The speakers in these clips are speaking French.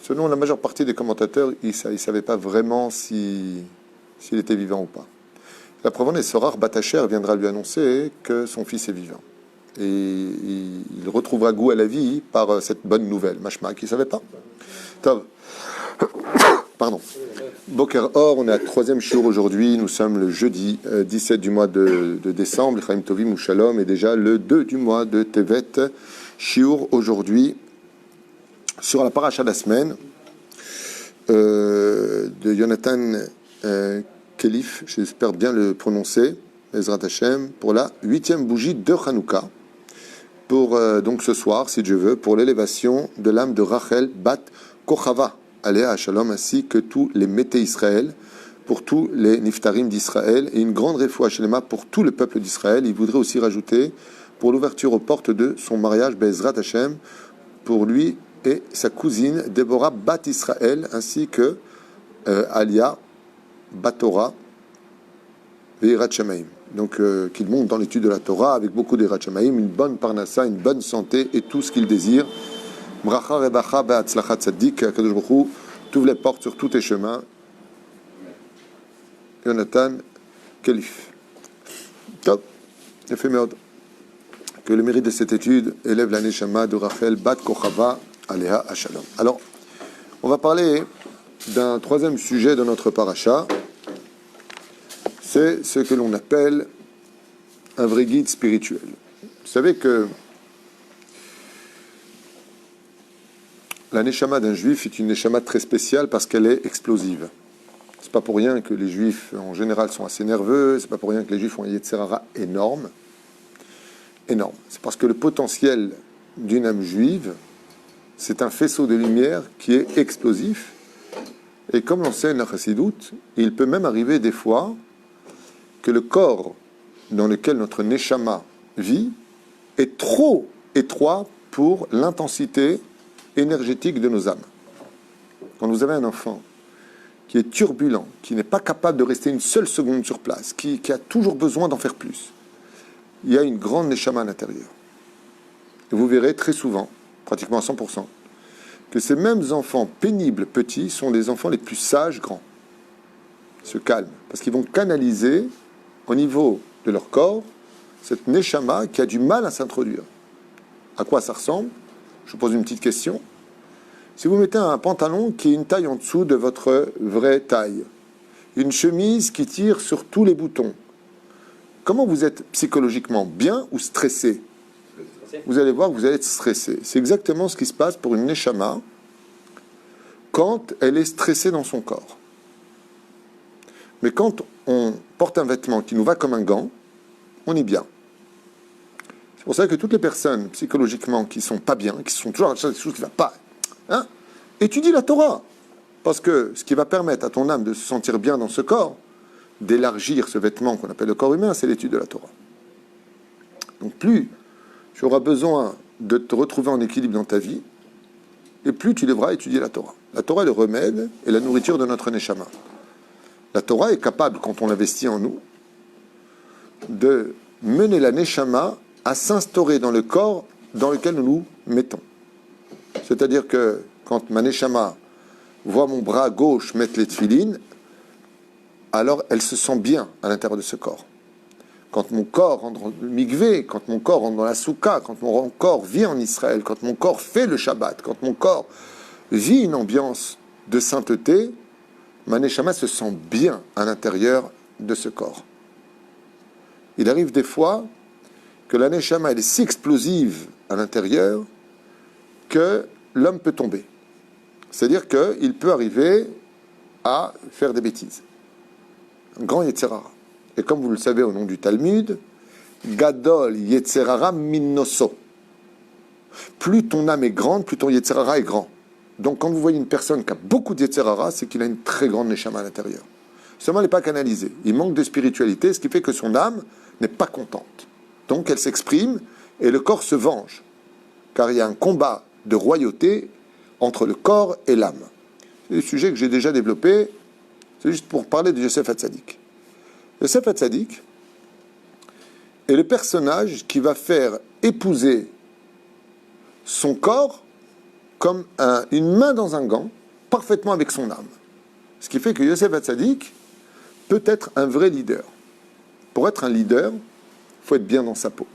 Selon la majeure partie des commentateurs, ils ne savaient pas vraiment s'il était vivant ou pas. La preuve en est, Sorar Batacher viendra lui annoncer que son fils est vivant. Et il retrouvera goût à la vie par cette bonne nouvelle. Mashma, qui ne savait pas. Tov. Pardon. Boker Or, on est à troisième shiur aujourd'hui. Nous sommes le jeudi 17 du mois de décembre. Chaim Tovim ou Shalom. Et déjà le 2 du mois de Tevet. Shiur aujourd'hui sur la paracha de la semaine de Jonathan Kelif, j'espère bien le prononcer, Ezrat Hashem, pour la 8e bougie de Hanouka, pour donc ce soir, si Dieu veut, pour l'élévation de l'âme de Rachel Bat Kochava, Aléa Shalom, ainsi que tous les Mété Israël, pour tous les Niftarim d'Israël, et une grande réfoua Shelema pour tout le peuple d'Israël. Il voudrait aussi rajouter, pour l'ouverture aux portes de son mariage, Bezrat Hashem, pour lui et sa cousine Déborah Bat Israël, ainsi que Alia Batora Veirat Shamaim. Donc qu'il monte dans l'étude de la Torah avec beaucoup d'Eirat Shamaim, une bonne parnassa, une bonne santé et tout ce qu'il désire. Bracha rebacha be'atzlachat tzaddik, Kadosh Baruch Hu t'ouvre les portes sur tous tes chemins. Jonathan Kelif. Top. Éphémère. Que le mérite de cette étude élève la neshama de Rachel Bat Kochava Aléa Shalom. Alors, on va parler d'un troisième sujet de notre paracha. C'est ce que l'on appelle un vrai guide spirituel. Vous savez que la neshama d'un juif est une neshama très spéciale parce qu'elle est explosive. C'est pas pour rien que les juifs en général sont assez nerveux, c'est pas pour rien que les juifs ont un yetzer hara énorme. Énorme. C'est parce que le potentiel d'une âme juive, c'est un faisceau de lumière qui est explosif. Et comme l'enseigne la Chassidoute, il peut même arriver des fois que le corps dans lequel notre neshama vit est trop étroit pour l'intensité énergétique de nos âmes. Quand vous avez un enfant qui est turbulent, qui n'est pas capable de rester une seule seconde sur place, qui a toujours besoin d'en faire plus, il y a une grande neshama à l'intérieur. Et vous verrez très souvent, pratiquement à 100%, que ces mêmes enfants pénibles, petits, sont les enfants les plus sages, grands. Ils se calment, parce qu'ils vont canaliser au niveau de leur corps cette neshama qui a du mal à s'introduire. À quoi ça ressemble? Je vous pose une petite question. Si vous mettez un pantalon qui est une taille en dessous de votre vraie taille, une chemise qui tire sur tous les boutons, comment vous êtes psychologiquement, bien ou stressé? Vous allez voir que vous allez être stressé. C'est exactement ce qui se passe pour une neshama quand elle est stressée dans son corps. Mais quand on porte un vêtement qui nous va comme un gant, on est bien. C'est pour ça que toutes les personnes psychologiquement qui sont pas bien, qui sont toujours à quelque chose qui ne va pas, étudie la Torah. Parce que ce qui va permettre à ton âme de se sentir bien dans ce corps, d'élargir ce vêtement qu'on appelle le corps humain, c'est l'étude de la Torah. Donc plus tu auras besoin de te retrouver en équilibre dans ta vie, et plus tu devras étudier la Torah. La Torah est le remède et la nourriture de notre neshama. La Torah est capable, quand on l'investit en nous, de mener la neshama à s'instaurer dans le corps dans lequel nous nous mettons. C'est-à-dire que quand ma neshama voit mon bras gauche mettre les tefilines, alors elle se sent bien à l'intérieur de ce corps. Quand mon corps rentre dans le mikvé, quand mon corps rentre dans la soukha, quand mon corps vit en Israël, quand mon corps fait le Shabbat, quand mon corps vit une ambiance de sainteté, ma neshama se sent bien à l'intérieur de ce corps. Il arrive des fois que la neshama elle est si explosive à l'intérieur que l'homme peut tomber. C'est-à-dire qu'il peut arriver à faire des bêtises. Un grand yetzer hara. Et comme vous le savez au nom du Talmud, Gadol yetzer hara minnoso. Plus ton âme est grande, plus ton yetzer hara est grand. Donc quand vous voyez une personne qui a beaucoup de yetzer hara, c'est qu'il a une très grande neshama à l'intérieur. Seulement, elle n'est pas canalisée. Il manque de spiritualité, ce qui fait que son âme n'est pas contente. Donc elle s'exprime et le corps se venge. Car il y a un combat de royauté entre le corps et l'âme. C'est des sujets que j'ai déjà développés. C'est juste pour parler de Yosef Hatzadik. Yosef Hatzadik est le personnage qui va faire épouser son corps comme une main dans un gant, parfaitement avec son âme. Ce qui fait que Yosef Hatzadik peut être un vrai leader. Pour être un leader, il faut être bien dans sa peau.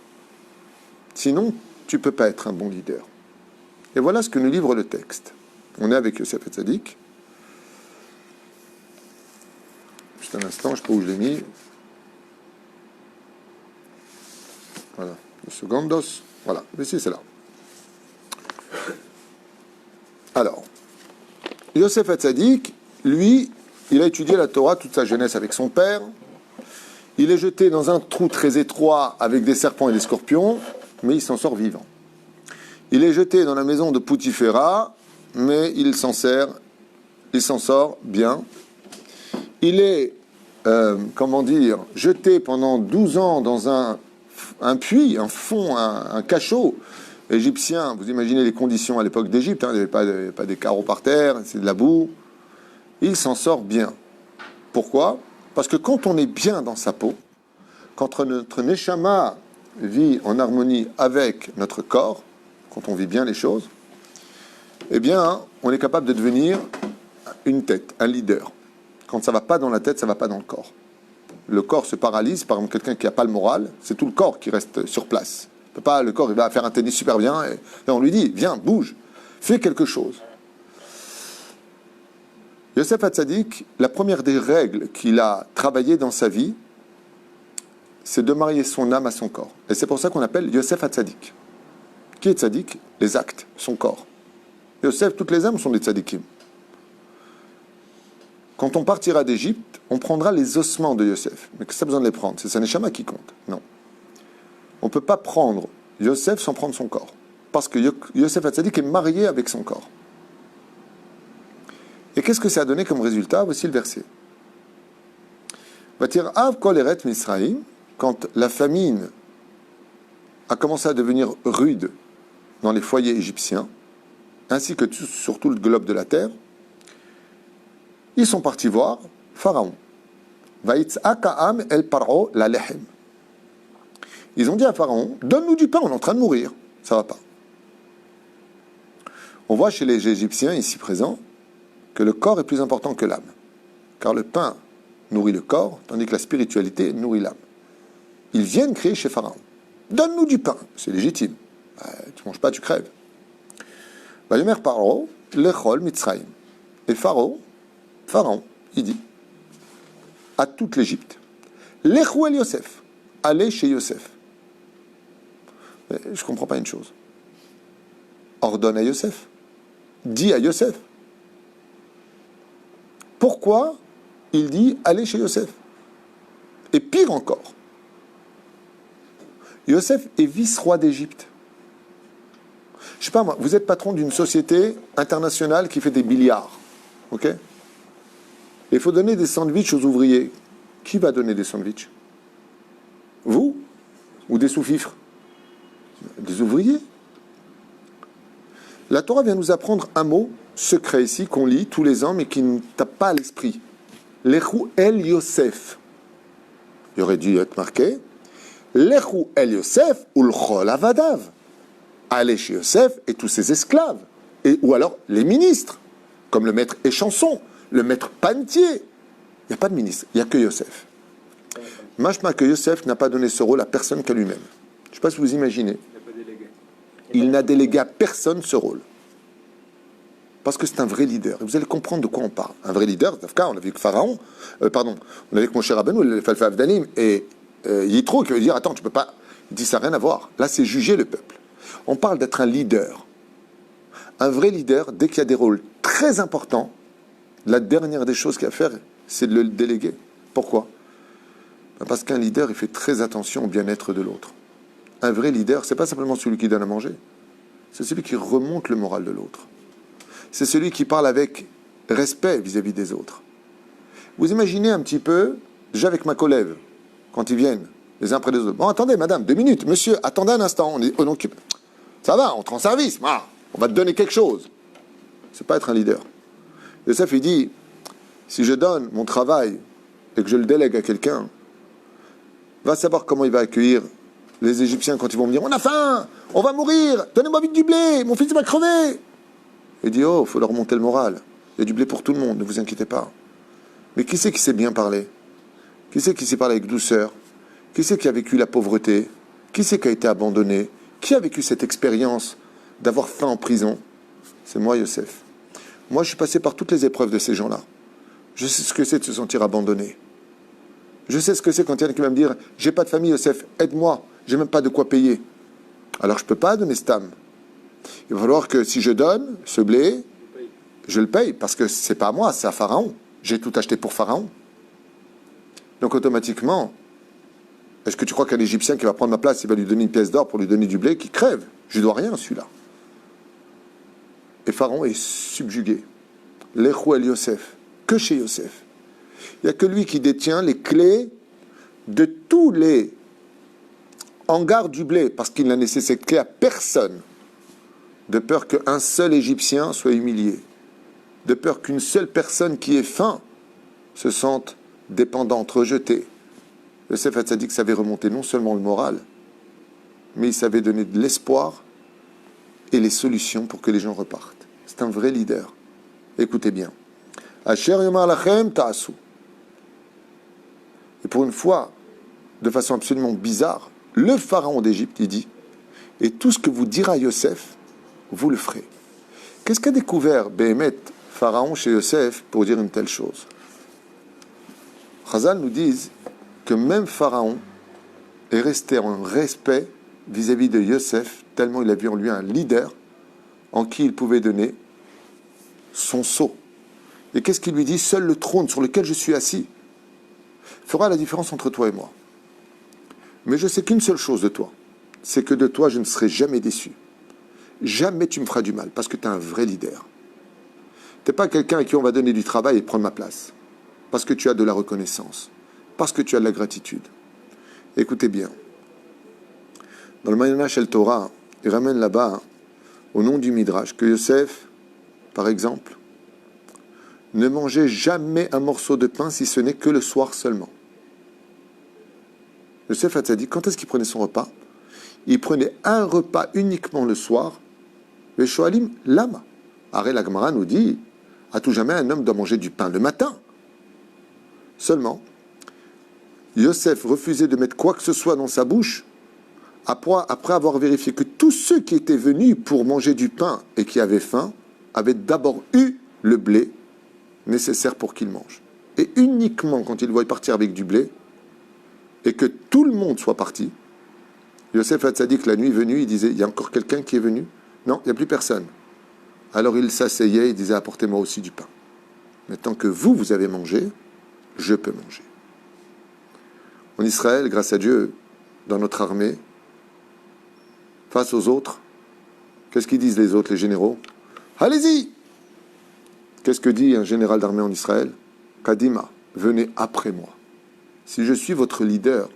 Sinon, tu ne peux pas être un bon leader. Et voilà ce que nous livre le texte. On est avec Yosef Hatzadik. Juste un instant, je ne sais pas où je l'ai mis. Voilà, le secondos. Voilà, mais si, c'est là. Alors, Yosef Hatzadik, lui, il a étudié la Torah toute sa jeunesse avec son père. Il est jeté dans un trou très étroit avec des serpents et des scorpions, mais il s'en sort vivant. Il est jeté dans la maison de Poutiféra, mais il s'en sort bien. Il est, jeté pendant 12 ans dans un puits, un fond, un cachot égyptien. Vous imaginez les conditions à l'époque d'Égypte, il n'y avait pas des carreaux par terre, c'est de la boue. Il s'en sort bien. Pourquoi ? Parce que quand on est bien dans sa peau, quand notre neshama vit en harmonie avec notre corps, quand on vit bien les choses, eh bien, on est capable de devenir une tête, un leader. Quand ça ne va pas dans la tête, ça ne va pas dans le corps. Le corps se paralyse, par exemple, quelqu'un qui n'a pas le moral, c'est tout le corps qui reste sur place. Le corps, il va faire un tennis super bien, et on lui dit, viens, bouge, fais quelque chose. Yosef Hatzadik, la première des règles qu'il a travaillées dans sa vie, c'est de marier son âme à son corps. Et c'est pour ça qu'on appelle Yosef Hatzadik. Qui est Tzadik ? Les actes, son corps. Yosef, toutes les âmes sont des tzadikim. Quand on partira d'Égypte, on prendra les ossements de Yosef. Mais qu'est-ce que ça a besoin de les prendre ? C'est sa neshama qui compte. Non. On ne peut pas prendre Yosef sans prendre son corps. Parce que Yosef Hatzadik est marié avec son corps. Et qu'est-ce que ça a donné comme résultat ? Voici le verset. Vatir av kol eret Misraïm, quand la famine a commencé à devenir rude dans les foyers égyptiens, ainsi que sur tout le globe de la terre, ils sont partis voir Pharaon. Vaïtz'aka'am el paro la lehem. Ils ont dit à Pharaon, donne-nous du pain, on est en train de mourir. Ça ne va pas. On voit chez les Égyptiens ici présents que le corps est plus important que l'âme. Car le pain nourrit le corps, tandis que la spiritualité nourrit l'âme. Ils viennent crier chez Pharaon. Donne-nous du pain. C'est légitime. Tu ne manges pas, tu crèves. Vayomer paro lechol mitzrayim. Et Pharaon, il dit à toute l'Égypte, Lechou el Yosef. Allez chez Yosef. Mais je ne comprends pas une chose. Ordonne à Yosef. Dis à Yosef. Pourquoi il dit allez chez Yosef? Et pire encore, Yosef est vice-roi d'Égypte. Je ne sais pas moi, vous êtes patron d'une société internationale qui fait des milliards. Ok? Il faut donner des sandwichs aux ouvriers. Qui va donner des sandwichs? Vous? Ou des sous-fifres? Des ouvriers. La Torah vient nous apprendre un mot secret ici, qu'on lit tous les ans, mais qui ne tape pas à l'esprit. Lechou el Yosef. Il aurait dû être marqué Lechou el Yosef ou l'chol avadav. Allez chez Yosef et tous ses esclaves. Ou alors les ministres, comme le maître Échanson, le maître Panetier. Il n'y a pas de ministre, il n'y a que Yosef. Machma que Yosef n'a pas donné ce rôle à personne qu'à lui-même. Je ne sais pas si vous imaginez. Il n'a délégué à personne ce rôle. Parce que c'est un vrai leader. Et vous allez comprendre de quoi on parle. Un vrai leader, on a vu que Pharaon, on a vu que Moshe Rabbeinu, le Falfa Avdanim, et Yitro, qui veut dire, attends, tu peux pas. Il dit, ça n'a rien à voir. Là, c'est juger le peuple. On parle d'être un leader. Un vrai leader, dès qu'il y a des rôles très importants, la dernière des choses qu'il y a à faire, c'est de le déléguer. Pourquoi ? Parce qu'un leader, il fait très attention au bien-être de l'autre. Un vrai leader, c'est pas simplement celui qui donne à manger, c'est celui qui remonte le moral de l'autre. C'est celui qui parle avec respect vis-à-vis des autres. Vous imaginez un petit peu, déjà avec ma collègue, quand ils viennent, les uns après les autres. Bon, attendez, madame, 2 minutes. Monsieur, attendez un instant, on occupe. Ça va, on te rend service. On va te donner quelque chose. C'est pas être un leader. Yosef, il dit, si je donne mon travail et que je le délègue à quelqu'un, va savoir comment il va accueillir les Égyptiens quand ils vont me dire, on a faim, on va mourir, donnez-moi vite du blé, mon fils va crever. Il dit, oh, il faut leur monter le moral. Il y a du blé pour tout le monde, ne vous inquiétez pas. Mais qui c'est qui sait bien parler? Qui c'est qui sait parler avec douceur? Qui c'est qui a vécu la pauvreté? Qui c'est qui a été abandonné? Qui a vécu cette expérience d'avoir faim en prison? C'est moi, Yosef. Moi, je suis passé par toutes les épreuves de ces gens-là. Je sais ce que c'est de se sentir abandonné. Je sais ce que c'est quand il y en a qui va me dire « J'ai pas de famille, Yosef, aide-moi, j'ai même pas de quoi payer. » Alors, je peux pas donner cette âme. Il va falloir que si je donne ce blé, je le paye, parce que c'est pas à moi, c'est à Pharaon. J'ai tout acheté pour Pharaon. Donc, automatiquement, est-ce que tu crois qu'un Égyptien qui va prendre ma place, il va lui donner une pièce d'or pour lui donner du blé, qui crève? Je lui dois rien, celui-là. Et Pharaon est subjugué. L'Echou el Yosef. Que chez Yosef. Il n'y a que lui qui détient les clés de tous les hangars du blé, parce qu'il n'a laissé cette clé à personne, de peur qu'un seul Égyptien soit humilié, de peur qu'une seule personne qui ait faim se sente dépendante, rejetée. Yosef Hatzadik savait remonter non seulement le moral, mais il savait donner de l'espoir et les solutions pour que les gens repartent. C'est un vrai leader. Écoutez bien. Asher yomar lachem ta'asu. Et pour une fois, de façon absolument bizarre, le pharaon d'Égypte, il dit, et tout ce que vous dira Yosef, vous le ferez. Qu'est-ce qu'a découvert Béhémet, pharaon chez Yosef, pour dire une telle chose? Chazal nous disent que même pharaon est resté en respect vis-à-vis de Yosef, tellement il a vu en lui un leader en qui il pouvait donner son sceau. Et qu'est-ce qu'il lui dit? Seul le trône sur lequel je suis assis fera la différence entre toi et moi. Mais je sais qu'une seule chose de toi, c'est que de toi je ne serai jamais déçu. Jamais tu me feras du mal, parce que tu es un vrai leader. Tu n'es pas quelqu'un à qui on va donner du travail et prendre ma place, parce que tu as de la reconnaissance, parce que tu as de la gratitude. Écoutez bien, dans le Mayana Shel Torah, il ramène là-bas, au nom du Midrash, que Yosef, par exemple, ne mangeait jamais un morceau de pain si ce n'est que le soir seulement. Yosef Hatzadik, quand est-ce qu'il prenait son repas? Il prenait un repas uniquement le soir. Le Shoalim, lama. Aré la Gemara nous dit, à tout jamais un homme doit manger du pain le matin. Seulement, Yosef refusait de mettre quoi que ce soit dans sa bouche après avoir vérifié que tous ceux qui étaient venus pour manger du pain et qui avaient faim avaient d'abord eu le blé nécessaire pour qu'ils mangent. Et uniquement quand il voyait partir avec du blé et que tout le monde soit parti, Yosef Hatzadik, la nuit venue, il disait, il y a encore quelqu'un qui est venu? Non, il n'y a plus personne. Alors il s'asseyait et disait, apportez-moi aussi du pain. Mais tant que vous avez mangé, je peux manger. En Israël, grâce à Dieu, dans notre armée, face aux autres, qu'est-ce qu'ils disent les autres, les généraux? Allez-y! Qu'est-ce que dit un général d'armée en Israël? Kadima, venez après moi. Si je suis votre leader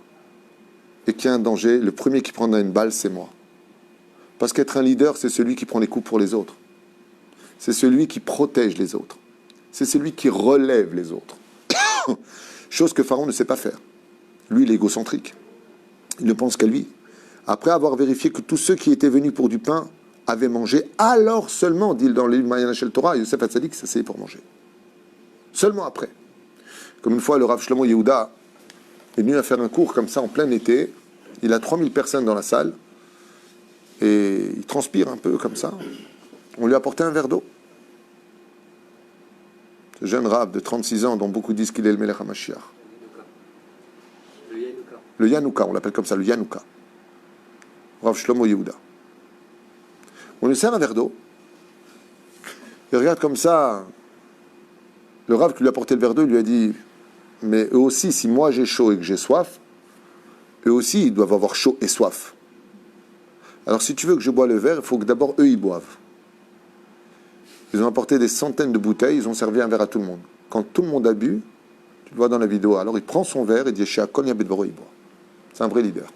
et qu'il y a un danger, le premier qui prendra une balle, c'est moi. Parce qu'être un leader, c'est celui qui prend les coups pour les autres. C'est celui qui protège les autres. C'est celui qui relève les autres. Chose que Pharaon ne sait pas faire. Lui, il est égocentrique. Il ne pense qu'à lui. Après avoir vérifié que tous ceux qui étaient venus pour du pain avaient mangé, alors seulement, dit dans le Mayana Shel Torah, Yosef Hatzadik s'asseyait pour manger. Seulement après. Comme une fois, le Rav Shlomo Yehuda est venu à faire un cours comme ça en plein été. Il a 3000 personnes dans la salle. Et il transpire un peu comme ça. On lui a apporté un verre d'eau. Ce jeune Rav de 36 ans, dont beaucoup disent qu'il est le Melech HaMashiach. Le Yanouka, on l'appelle comme ça, le Yanouka. Rav Shlomo Yehuda. On lui sert un verre d'eau. Il regarde comme ça. Le Rav qui lui a apporté le verre d'eau lui a dit, mais eux aussi, si moi j'ai chaud et que j'ai soif, eux aussi, ils doivent avoir chaud et soif. Alors si tu veux que je bois le verre, il faut que d'abord eux, ils boivent. Ils ont apporté des centaines de bouteilles, ils ont servi un verre à tout le monde. Quand tout le monde a bu, tu le vois dans la vidéo, alors il prend son verre et dit, chez Akon Yabedvaro, il boit. C'est un vrai leader.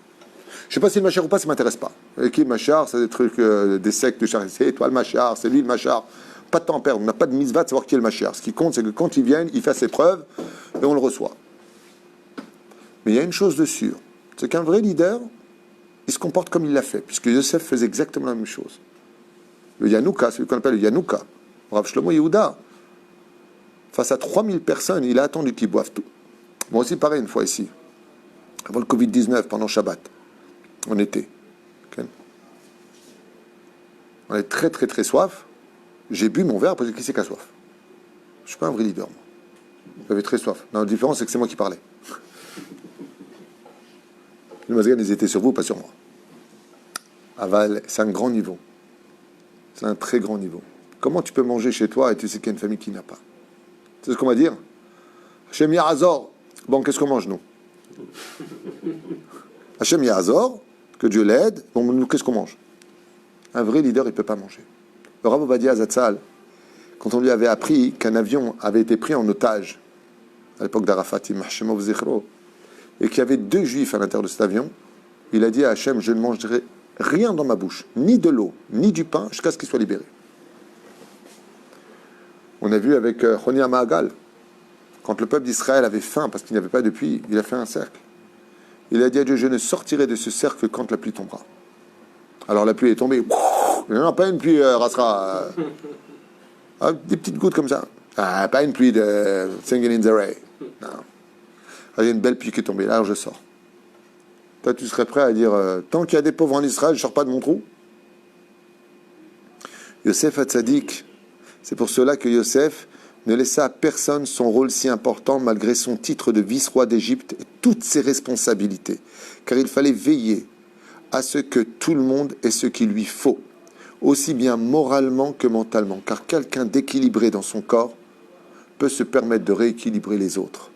Je ne sais pas si le machar ou pas, ça ne m'intéresse pas. Et qui le machar, c'est des trucs, des sectes de charité. C'est toi le machar, c'est lui le machar. Pas de temps à perdre, on n'a pas de mitzvah de savoir qui est le machar. Ce qui compte, c'est que quand il vient, il fait ses preuves et on le reçoit. Mais il y a une chose de sûre, c'est qu'un vrai leader, il se comporte comme il l'a fait, puisque Yosef faisait exactement la même chose. Le Yanouka, celui qu'on appelle le Yanouka, Rav Shlomo Yehuda, face à 3000 personnes, il a attendu qu'ils boivent tout. Moi aussi, pareil, une fois ici, avant le Covid-19, pendant Shabbat, en été. Okay. On avait très, très, très soif. J'ai bu mon verre, après, qui c'est qui a soif? Je ne suis pas un vrai leader, moi. J'avais très soif. Non, la différence, c'est que c'est moi qui parlais. Les mazgan, ils étaient sur vous, pas sur moi. Aval, c'est un grand niveau. C'est un très grand niveau. Comment tu peux manger chez toi et tu sais qu'il y a une famille qui n'a pas? C'est ce qu'on va dire. Hachem Yahazor. Bon, qu'est-ce qu'on mange, nous? Hachem Yahazor, que Dieu l'aide. Bon, nous, qu'est-ce qu'on mange? Un vrai leader, il ne peut pas manger. Le Rav Ovadia Zatzal, quand on lui avait appris qu'un avion avait été pris en otage, à l'époque d'Arafat, et qu'il y avait 2 juifs à l'intérieur de cet avion, il a dit à Hachem, je ne mangerai rien dans ma bouche, ni de l'eau, ni du pain, jusqu'à ce qu'il soit libéré. On a vu avec Chonia Mahagal, quand le peuple d'Israël avait faim, parce qu'il n'y avait pas de pluie, il a fait un cercle. Il a dit à Dieu, je ne sortirai de ce cercle que quand la pluie tombera. Alors la pluie est tombée. Non, pas une pluie rasera. Des petites gouttes comme ça. Pas une pluie de Singing in the Rain. Non. Il y a une belle pluie qui est tombée. Là, je sors. Toi, tu serais prêt à dire tant qu'il y a des pauvres en Israël, je ne sors pas de mon trou? Yosef Hatzadik, c'est pour cela que Yosef ne laissa à personne son rôle si important malgré son titre de vice-roi d'Égypte et toutes ses responsabilités. Car il fallait veiller à ce que tout le monde ait ce qu'il lui faut, aussi bien moralement que mentalement. Car quelqu'un d'équilibré dans son corps peut se permettre de rééquilibrer les autres.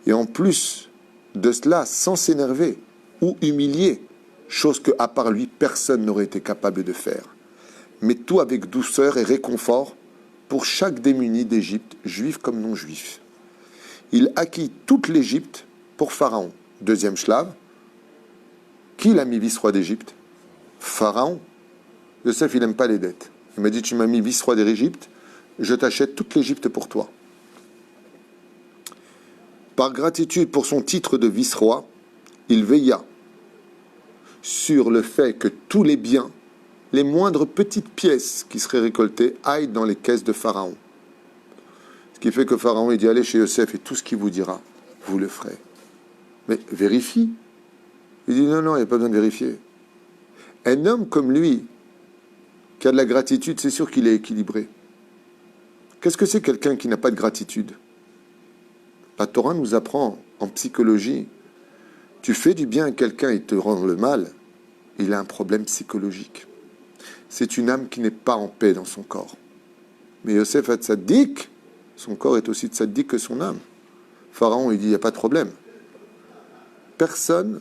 Et en plus de cela, sans s'énerver ou humilier, chose que, à part lui, personne n'aurait été capable de faire. Mais tout avec douceur et réconfort pour chaque démuni d'Égypte, juif comme non juif. Il acquit toute l'Égypte pour Pharaon. Deuxième shlave, qui l'a mis vice-roi d'Égypte? Pharaon. Yosef, il n'aime pas les dettes. Il m'a dit, tu m'as mis vice-roi d'Égypte, je t'achète toute l'Égypte pour toi. Par gratitude pour son titre de vice-roi, il veilla sur le fait que tous les biens, les moindres petites pièces qui seraient récoltées, aillent dans les caisses de Pharaon. Ce qui fait que Pharaon, il dit, allez chez Yosef et tout ce qu'il vous dira, vous le ferez. Mais vérifie. Il dit, non, il n'y a pas besoin de vérifier. Un homme comme lui, qui a de la gratitude, c'est sûr qu'il est équilibré. Qu'est-ce que c'est quelqu'un qui n'a pas de gratitude? La Torah nous apprend en psychologie, tu fais du bien à quelqu'un et te rend le mal, il a un problème psychologique. C'est une âme qui n'est pas en paix dans son corps. Mais Yosef Hatzadik, son corps est aussi tzaddik que son âme. Pharaon, il dit, il n'y a pas de problème. Personne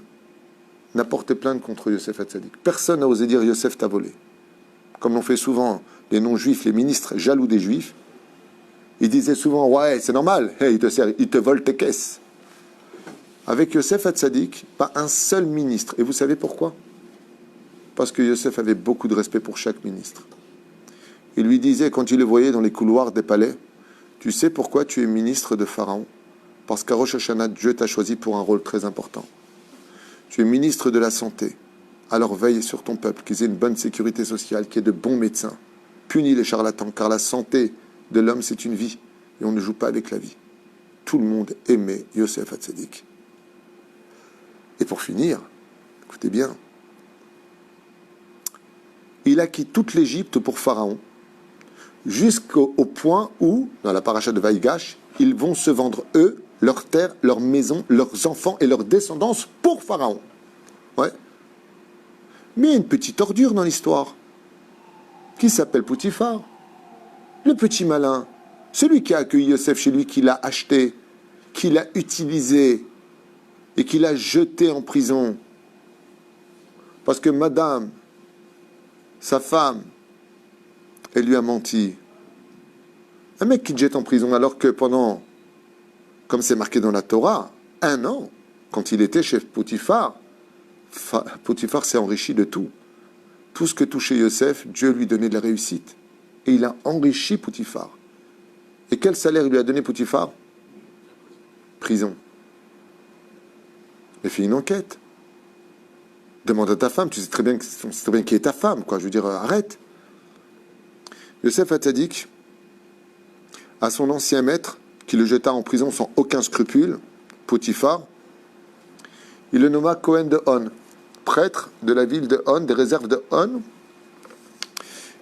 n'a porté plainte contre Yosef Hatzadik. Personne n'a osé dire Yosef t'a volé. Comme l'ont fait souvent les non-juifs, les ministres jaloux des juifs, ils disaient souvent, ouais, c'est normal, hey, il te vole tes caisses. Avec Yosef Hatzadik, pas un seul ministre. Et vous savez pourquoi? Parce que Yosef avait beaucoup de respect pour chaque ministre. Il lui disait, quand il le voyait dans les couloirs des palais, tu sais pourquoi tu es ministre de Pharaon? Parce qu'à Rosh Hashanah, Dieu t'a choisi pour un rôle très important. Tu es ministre de la santé. Alors veille sur ton peuple, qu'ils aient une bonne sécurité sociale, qu'il y ait de bons médecins. Punis les charlatans, car la santé de l'homme, c'est une vie. Et on ne joue pas avec la vie. Tout le monde aimait Yosef Hatzadik. Et pour finir, écoutez bien, il acquit toute l'Égypte pour Pharaon, jusqu'au point où, dans la paracha de Vaïgash, ils vont se vendre, eux, leurs terres, leurs maisons, leurs enfants et leurs descendances pour Pharaon. Ouais. Mais il y a une petite ordure dans l'histoire, qui s'appelle Potiphar. Le petit malin, celui qui a accueilli Yosef chez lui, qui l'a acheté, qui l'a utilisé et qui l'a jeté en prison. Parce que madame, sa femme, elle lui a menti. Un mec qui te jette en prison alors que pendant, comme c'est marqué dans la Torah, 1 an, quand il était chez Potiphar, Potiphar s'est enrichi de tout. Tout ce que touchait Yosef, Dieu lui donnait de la réussite. Et il a enrichi Potiphar. Et quel salaire il lui a donné Potiphar? Prison. Il a fait une enquête. Demande à ta femme, tu sais très bien qui est ta femme, quoi. Je veux dire, arrête. Yosef Hatzadik, à son ancien maître, qui le jeta en prison sans aucun scrupule, Potiphar. Il le nomma Cohen de On, prêtre de la ville de On, des réserves de On,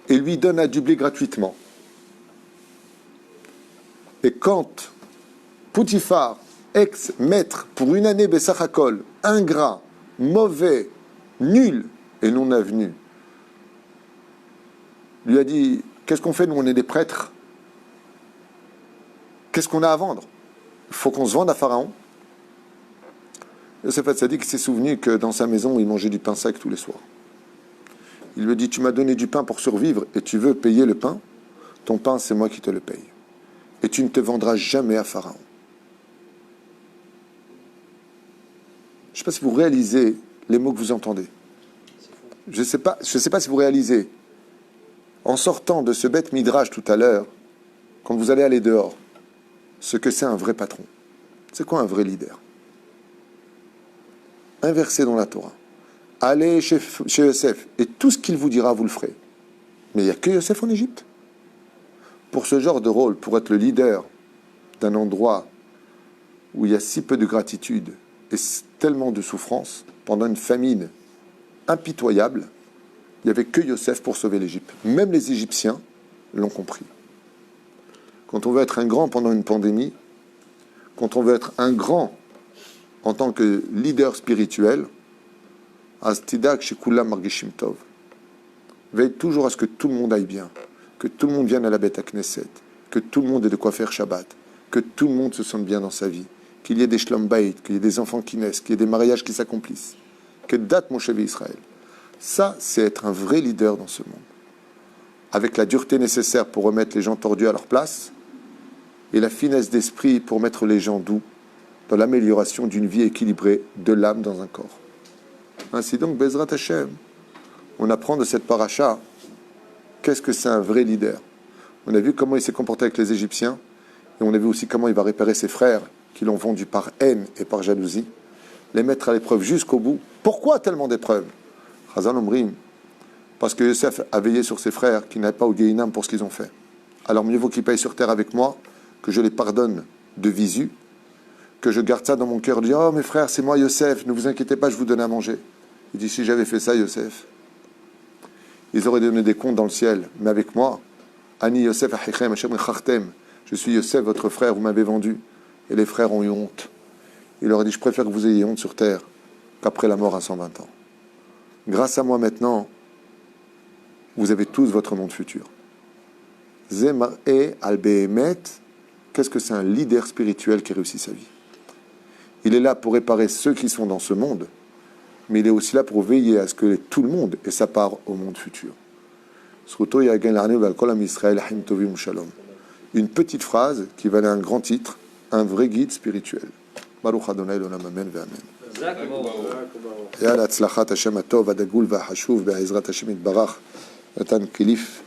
et lui donna du blé gratuitement. Et quand Potiphar, ex-maître, pour une année Bessachakol, ingrat, mauvais, nul et non avenu, lui a dit, qu'est-ce qu'on fait, nous on est des prêtres, qu'est-ce qu'on a à vendre? Il faut qu'on se vende à Pharaon. Yosef Hatzadik s'est souvenu que dans sa maison, il mangeait du pain sec tous les soirs. Il lui dit, tu m'as donné du pain pour survivre et tu veux payer le pain? Ton pain, c'est moi qui te le paye. Et tu ne te vendras jamais à Pharaon. Je ne sais pas si vous réalisez les mots que vous entendez. Je ne sais pas si vous réalisez, en sortant de ce bête midrash tout à l'heure, quand vous allez aller dehors, ce que c'est un vrai patron. C'est quoi un vrai leader? Un verset dans la Torah. Allez chez Yosef, et tout ce qu'il vous dira, vous le ferez. Mais il n'y a que Yosef en Égypte. Pour ce genre de rôle, pour être le leader d'un endroit où il y a si peu de gratitude et tellement de souffrance, pendant une famine impitoyable, il n'y avait que Yosef pour sauver l'Égypte. Même les Égyptiens l'ont compris. Quand on veut être un grand pendant une pandémie, quand on veut être un grand en tant que leader spirituel, Astidak Shekulam Margishim Tov, veille toujours à ce que tout le monde aille bien, que tout le monde vienne à la Beth Knesset, que tout le monde ait de quoi faire Shabbat, que tout le monde se sente bien dans sa vie, qu'il y ait des Shlom Bayit, qu'il y ait des enfants qui naissent, qu'il y ait des mariages qui s'accomplissent, que date Moshe Israël. Ça, c'est être un vrai leader dans ce monde, avec la dureté nécessaire pour remettre les gens tordus à leur place et la finesse d'esprit pour mettre les gens doux dans l'amélioration d'une vie équilibrée de l'âme dans un corps. Ainsi donc, Bezrat Hashem, on apprend de cette paracha qu'est-ce que c'est un vrai leader. On a vu comment il s'est comporté avec les Égyptiens et on a vu aussi comment il va réparer ses frères qui l'ont vendu par haine et par jalousie, les mettre à l'épreuve jusqu'au bout. Pourquoi tellement d'épreuves? Chazal Omrim, parce que Yosef a veillé sur ses frères qui n'avaient pas au Gehinam pour ce qu'ils ont fait. Alors mieux vaut qu'ils payent sur terre avec moi, que je les pardonne de visu, que je garde ça dans mon cœur, dire oh mes frères, c'est moi Yosef, ne vous inquiétez pas, je vous donne à manger. Il dit si j'avais fait ça, Yosef, ils auraient donné des comptes dans le ciel, mais avec moi, Ani Yosef Achichem Hashem Rechartem, je suis Yosef, votre frère, vous m'avez vendu. Et les frères ont eu honte. Il leur a dit je préfère que vous ayez honte sur terre qu'après la mort à 120 ans. Grâce à moi maintenant, vous avez tous votre monde futur. Zemar e al behemet, qu'est-ce que c'est un leader spirituel qui réussit sa vie? Il est là pour réparer ceux qui sont dans ce monde, mais il est aussi là pour veiller à ce que tout le monde ait sa part au monde futur. Une petite phrase qui valait un grand titre, un vrai guide spirituel. Baruch Adonai l'olam, amen ve'amen. Et à l'Atzlachat Hashem Atov, Adagul va'Hashuv, be'ezrat Hashem Itbarach, Natan Kilif,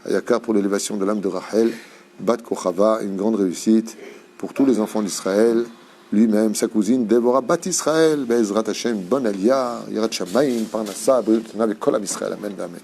Ayakar pour l'élévation de l'âme de Rachel, Bat Kochava, une grande réussite pour tous les enfants d'Israël, lui-même, sa cousine Déborah, Bat Israël, be'ezrat Hashem, bon aliyah, Yirat Shamayim, Parnassa, B'rit Tana, Kol Am Israël, amen ve'amen.